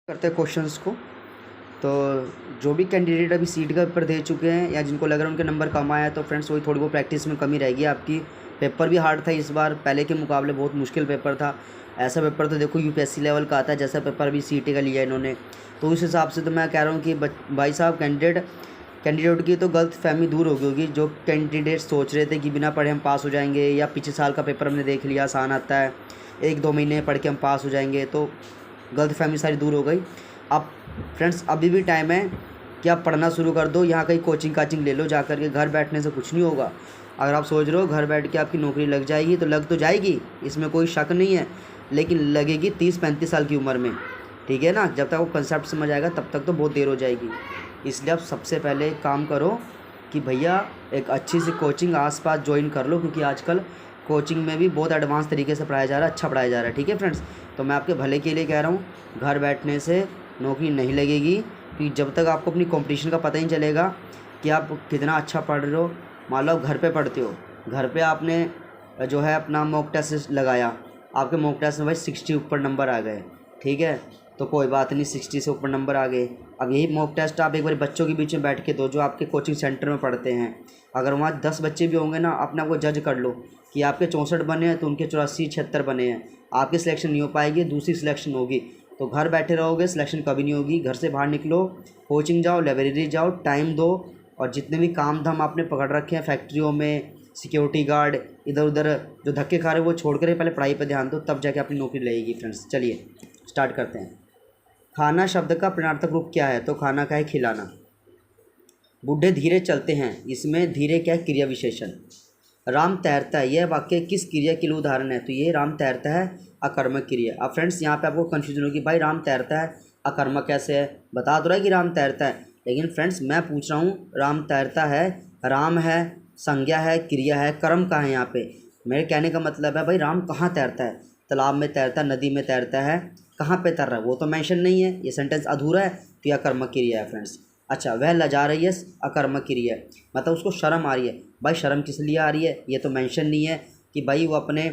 करते हैं क्वेश्चंस को। तो जो भी कैंडिडेट अभी सीट का पेपर दे चुके हैं या जिनको लग रहा है उनके नंबर कम आया है, तो फ्रेंड्स वही थोड़ी बहुत प्रैक्टिस में कमी रहेगी आपकी। पेपर भी हार्ड था इस बार, पहले के मुकाबले बहुत मुश्किल पेपर था। ऐसा पेपर तो देखो यूपीएससी लेवल का आता है जैसा पेपर अभी सीटी का लिया इन्होंने। तो उस हिसाब से तो मैं कह रहा हूँ कि भाई साहब कैंडिडेट की तो गलत फहमी दूर हो गई होगी। जो कैंडिडेट सोच रहे थे कि बिना पढ़े हम पास हो जाएंगे, या पिछले साल का पेपर हमने देख लिया आसान आता है, 1-2 महीने पढ़ के हम पास हो जाएंगे, तो गलत फहमी सारी दूर हो गई। अब फ्रेंड्स अभी भी टाइम है कि आप पढ़ना शुरू कर दो। यहाँ कहीं कोचिंग ले लो जा कर के, घर बैठने से कुछ नहीं होगा। अगर आप सोच रहे हो घर बैठ के आपकी नौकरी लग जाएगी, तो लग तो जाएगी, इसमें कोई शक नहीं है, लेकिन लगेगी 30-35 साल की उम्र में। ठीक है ना, जब तक वो कंसेप्ट समझ आएगा तब तक तो बहुत देर हो जाएगी। इसलिए आप सबसे पहले एक काम करो कि भैया एक अच्छी सी कोचिंग आसपास ज्वाइन कर लो, क्योंकि आजकल कोचिंग में भी बहुत एडवांस तरीके से पढ़ाया जा रहा है, अच्छा पढ़ाया जा रहा है। ठीक है फ्रेंड्स, तो मैं आपके भले के लिए कह रहा हूँ, घर बैठने से नौकरी नहीं लगेगी, कि जब तक आपको अपनी कंपटीशन का पता ही नहीं चलेगा कि आप कितना अच्छा पढ़ रहे हो। मान लो आप घर पे पढ़ते हो, घर पे आपने जो है अपना मॉक टेस्ट लगाया, आपके मॉक टेस्ट में भाई 60 ऊपर नंबर आ गए, ठीक है, तो कोई बात नहीं, 60 से ऊपर नंबर आ गए। अब यही मॉक टेस्ट आप एक बार बच्चों के बीच में बैठ के दो जो आपके कोचिंग सेंटर में पढ़ते हैं। अगर वहाँ 10 बच्चे भी होंगे ना, अपने आप को जज कर लो कि आपके 64 बने हैं तो उनके 84-76 बने हैं। आपकी सिलेक्शन नहीं हो पाएगी, दूसरी सिलेक्शन होगी। तो घर बैठे रहोगे, सिलेक्शन कभी नहीं होगी। घर से बाहर निकलो, कोचिंग जाओ, लाइब्रेरी जाओ, टाइम दो, और जितने भी काम धाम आपने पकड़ रखे हैं फैक्ट्रियों में, सिक्योरिटी गार्ड, इधर उधर जो धक्के खा रहे हैं वो छोड़ कर पहले पढ़ाई पर ध्यान दो, तब जाके अपनी नौकरी लगेगी। फ्रेंड्स चलिए स्टार्ट करते हैं। खाना शब्द का प्रणार्थक रूप क्या है? तो खाना का है खिलाना। बूढ़े धीरे चलते हैं, इसमें धीरे क्या है? क्रिया विशेषण। राम तैरता है, यह वाक्य किस क्रिया के लिए उदाहरण है? तो ये राम तैरता है अकर्मक क्रिया। अब फ्रेंड्स यहाँ पे आपको कन्फ्यूजन होगी, भाई राम तैरता है अकर्मक कैसे है? बता दो रहा है कि राम तैरता है, लेकिन फ्रेंड्स मैं पूछ रहा हूँ, राम तैरता है, राम है, संज्ञा है, क्रिया है, कर्म कहाँ है यहाँ पे? मेरे कहने का मतलब है भाई राम कहाँ तैरता है? तालाब में तैरता है, नदी में तैरता है, कहाँ पे तैर रहा है वो तो मेंशन नहीं है, ये सेंटेंस अधूरा है, तो यह कर्मक क्रिया है फ्रेंड्स। अच्छा, वह लजा रही है, अकर्मक क्रिया है, मतलब उसको शर्म आ रही है। भाई शर्म किस लिए आ रही है? ये तो मेंशन नहीं है कि भाई वो अपने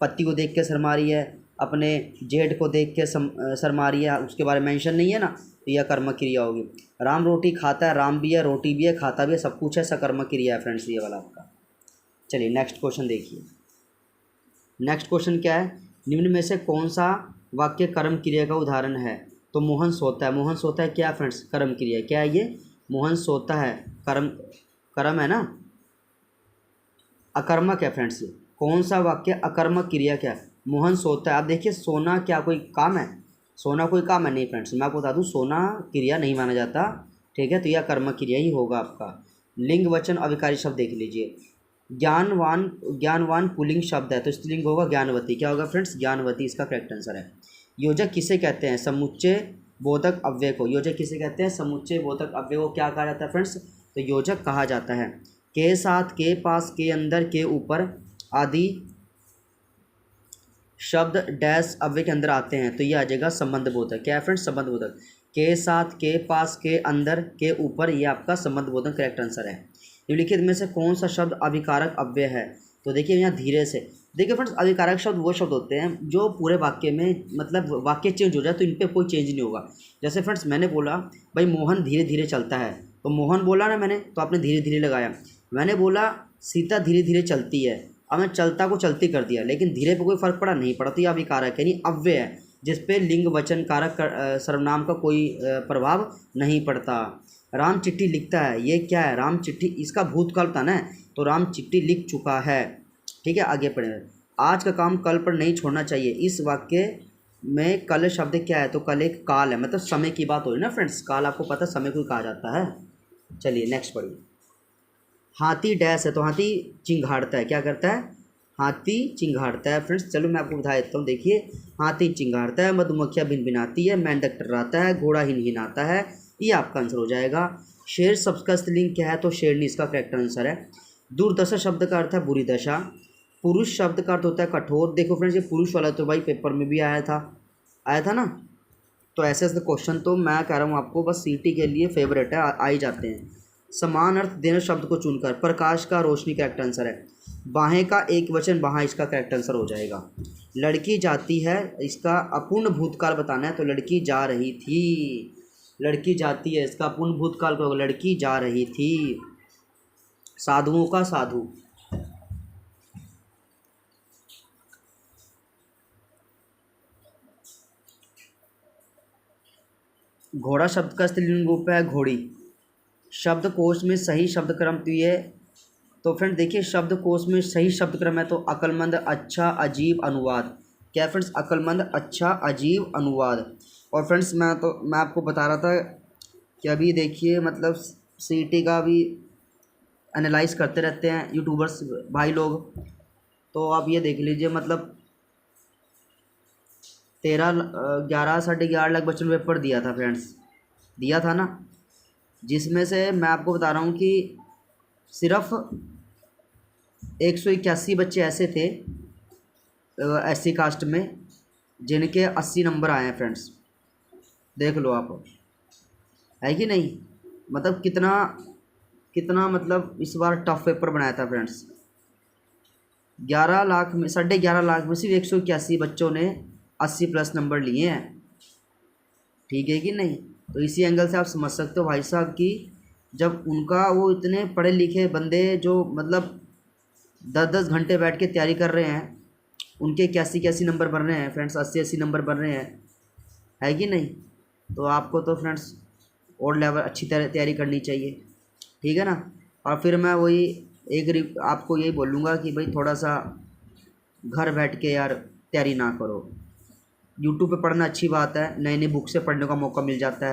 पति को देख के शर्मा रही है, अपने जेठ को देख के शर्मा रही है, उसके बारे में मेंशन नहीं है ना, तो यह कर्मक क्रिया होगी। राम रोटी खाता है, राम भी है, रोटी भी है, खाता भी है, सब कुछ है, सकर्मक क्रिया है फ्रेंड्स ये वाला आपका। चलिए नेक्स्ट क्वेश्चन देखिए। नेक्स्ट क्वेश्चन क्या है? निम्न में से कौन सा वाक्य कर्म क्रिया का उदाहरण है? तो मोहन सोता है। मोहन सोता है क्या फ्रेंड्स? कर्म क्रिया। क्या है ये? मोहन सोता है, कर्म, कर्म है ना, अकर्मक है फ्रेंड्स। ये कौन सा वाक्य अकर्मक क्रिया क्या है? मोहन सोता है। आप देखिए, सोना क्या कोई काम है? सोना कोई काम है नहीं फ्रेंड्स, मैं आपको बता दूं, सोना क्रिया नहीं माना जाता। ठीक है, तो यह कर्मक क्रिया ही होगा आपका। लिंग वचन अविकारी शब्द देख लीजिए। ज्ञानवान, ज्ञानवान पुल्लिंग शब्द है, तो स्त्रीलिंग होगा ज्ञानवती। क्या होगा फ्रेंड्स? ज्ञानवती इसका करेक्ट आंसर है। योजक किसे कहते हैं? समुच्चय बोधक अव्यय को। योजक किसे कहते हैं? समुच्चय बोधक अव्यय को क्या कहा जाता है फ्रेंड्स? तो योजक कहा जाता है। के साथ, के पास, के अंदर, के ऊपर आदि शब्द डैश अव्यय के अंदर आते हैं, तो ये आ जाएगा संबंध बोधक। क्या है फ्रेंड्स? संबंध बोधक। के साथ, के पास, के अंदर, के ऊपर, ये आपका संबंध बोधक करेक्ट आंसर है। निम्नलिखित में से कौन सा शब्द अभिकारक अव्यय है? तो देखिए यहाँ धीरे से देखिए फ्रेंड्स, अभिकारक शब्द वो शब्द होते हैं जो पूरे वाक्य में, मतलब वाक्य चेंज हो जाए तो इन पर कोई चेंज नहीं होगा। जैसे फ्रेंड्स मैंने बोला भाई मोहन धीरे धीरे चलता है, तो मोहन बोला ना मैंने, तो आपने धीरे धीरे लगाया। मैंने बोला सीता धीरे धीरे चलती है, अब मैं चलता को चलती कर दिया, लेकिन धीरे पे कोई फर्क पड़ा नहीं पड़ा, तो ये अभिकारक है, यानी अव्यय है, जिसपे लिंग वचन कारक सर्वनाम का कोई प्रभाव नहीं पड़ता। राम चिट्ठी लिखता है, ये क्या है? राम चिट्ठी, इसका भूतकाल था ना, तो राम चिट्ठी लिख चुका है। ठीक है, आगे पढ़े। आज का काम कल पर नहीं छोड़ना चाहिए। इस वाक्य में कल शब्द क्या है? तो कल एक काल है, मतलब समय की बात हो रही है ना फ्रेंड्स, काल आपको पता है समय को कहा जाता है। चलिए नेक्स्ट पढ़िए। हाथी डैश है, तो हाथी चिंघाड़ता है। क्या करता है? हाथी चिंघाड़ता है फ्रेंड्स। चलो मैं आपको बता देता हूँ, देखिए, हाथी चिंघाड़ता है, मधुमक्खियाँ भिनभिनाती है, मेंढक टर्राता है, घोड़ा हिनहिनाता है, ये आपका आंसर हो जाएगा। शेर शब्द का स्त्रीलिंग क्या है? तो शेरनी इसका करेक्ट आंसर है। दुर्दशा शब्द का अर्थ है बुरी दशा। पुरुष शब्द का अर्थ होता है कठोर। देखो फ्रेंड्स, ये पुरुष वाला तो भाई पेपर में भी आया था ना, तो ऐसे ऐसे क्वेश्चन तो मैं कह रहा हूँ आपको, बस सीटी के लिए फेवरेट है, आ ही जाते हैं। समान अर्थ देने शब्द को चुनकर। प्रकाश का रोशनी करेक्ट आंसर है। बाहें का एक वचन वहाँ इसका करेक्ट आंसर हो जाएगा। लड़की जाती है, इसका अपूर्ण भूतकाल बताना है, तो लड़की जा रही थी। लड़की जाती है, इसका अपूर्ण भूतकाल क्या होगा? लड़की जा रही थी। साधुओं का साधु। घोड़ा शब्द का स्त्रीलिंग रूप है घोड़ी। शब्दकोश में सही शब्द क्रम तो ये, तो फ्रेंड देखिए शब्दकोश में सही शब्द क्रम है तो अक्लमंद, अच्छा, अजीब, अनुवाद। क्या फ्रेंड्स? अक्लमंद, अच्छा, अजीब, अनुवाद। और फ्रेंड्स मैं आपको बता रहा था कि अभी देखिए मतलब सीईटी का भी एनालाइज करते रहते हैं यूट्यूबर्स भाई लोग, तो आप ये देख लीजिए मतलब 11 साढ़े 11 लाख बच्चों ने पेपर दिया था फ्रेंड्स, दिया था ना, जिसमें से मैं आपको बता रहा हूँ कि सिर्फ 181 बच्चे ऐसे थे एससी कास्ट में जिनके 80 नंबर आए हैं फ्रेंड्स। देख लो आप, है कि नहीं? मतलब कितना कितना मतलब इस बार टफ पेपर बनाया था फ्रेंड्स। 11 लाख में, साढ़े 11 लाख में सिर्फ 181 बच्चों ने 80 प्लस नंबर लिए हैं। ठीक है कि नहीं? तो इसी एंगल से आप समझ सकते हो भाई साहब कि जब उनका वो इतने पढ़े लिखे बंदे जो मतलब 10-10 घंटे बैठ के तैयारी कर रहे हैं, उनके 81 नंबर बन रहे हैं फ्रेंड्स, 80 नंबर बन रहे हैं, है कि नहीं? तो आपको तो फ्रेंड्स और लेवल अच्छी तरह तैयारी करनी चाहिए, ठीक है ना। और फिर मैं वही आपको यही बोलूँगा कि भाई थोड़ा सा घर बैठ के यार तैयारी ना करो। यूट्यूब पे पढ़ना अच्छी बात है, नई नई बुक से पढ़ने का मौका मिल जाता है।